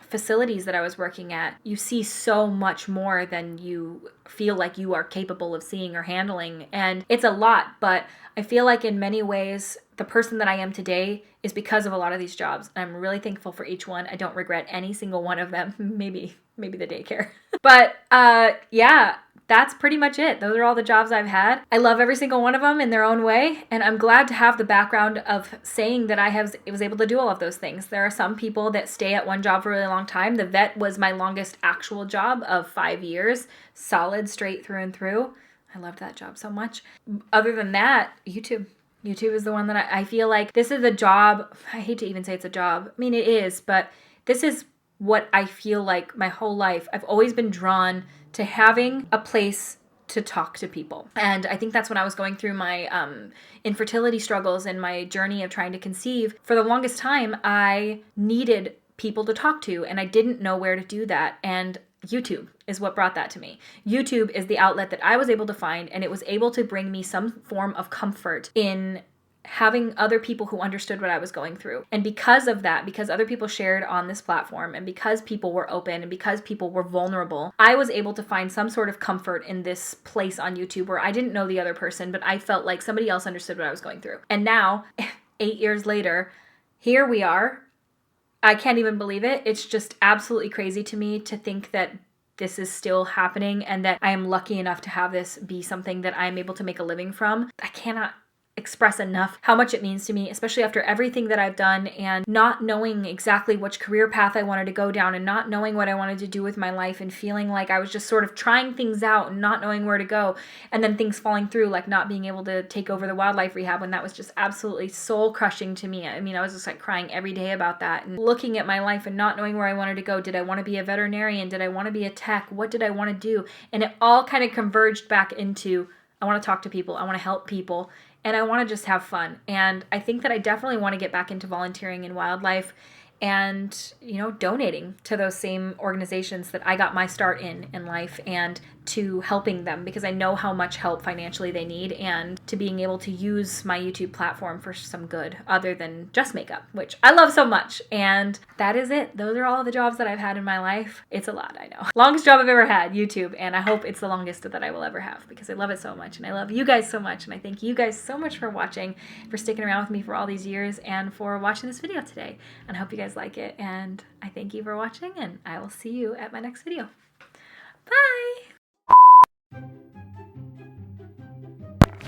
facilities that I was working at, you see so much more than you feel like you are capable of seeing or handling. And it's a lot, but I feel like in many ways, the person that I am today is because of a lot of these jobs. I'm really thankful for each one. I don't regret any single one of them. Maybe the daycare. But yeah, that's pretty much it. Those are all the jobs I've had. I love every single one of them in their own way, and I'm glad to have the background of saying that I was able to do all of those things. There are some people that stay at one job for a really long time. The vet was my longest actual job of 5 years, solid, straight through and through. I loved that job so much. Other than that, YouTube. YouTube is the one that I feel like this is a job. I hate to even say it's a job. I mean, it is, but this is what I feel like my whole life. I've always been drawn to having a place to talk to people. And I think that's when I was going through my infertility struggles and my journey of trying to conceive. For the longest time, I needed people to talk to, and I didn't know where to do that. And YouTube is what brought that to me. YouTube is the outlet that I was able to find, and it was able to bring me some form of comfort in having other people who understood what I was going through. And because of that, because other people shared on this platform, and because people were open, and because people were vulnerable, I was able to find some sort of comfort in this place on YouTube where I didn't know the other person, but I felt like somebody else understood what I was going through. And now, 8 years later, here we are. I can't even believe it. It's just absolutely crazy to me to think that this is still happening and that I am lucky enough to have this be something that I'm able to make a living from. I cannot express enough how much it means to me, especially after everything that I've done and not knowing exactly which career path I wanted to go down and not knowing what I wanted to do with my life and feeling like I was just sort of trying things out and not knowing where to go, and then things falling through, like not being able to take over the wildlife rehab when that was just absolutely soul crushing to me. I mean, I was just like crying every day about that and looking at my life and not knowing where I wanted to go. Did I want to be a veterinarian? Did I want to be a tech? What did I want to do? And it all kind of converged back into, I want to talk to people. I want to help people. and I want to just have fun. And I think that I definitely want to get back into volunteering in wildlife and, you know, donating to those same organizations that I got my start in life, and to helping them, because I know how much help financially they need, and to being able to use my YouTube platform for some good other than just makeup, which I love so much. And that is it. Those are all the jobs that I've had in my life. It's a lot, I know. Longest job I've ever had, YouTube, and I hope it's the longest that I will ever have, because I love it so much, and I love you guys so much, and I thank you guys so much for watching, for sticking around with me for all these years, and for watching this video today. And I hope you guys like it, and I thank you for watching, and I will see you at my next video. Bye!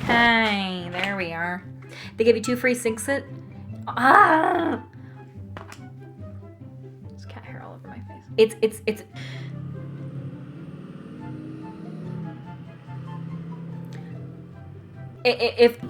Hey, there we are. They give you 2 free sinks. Just cat hair all over my face. It's if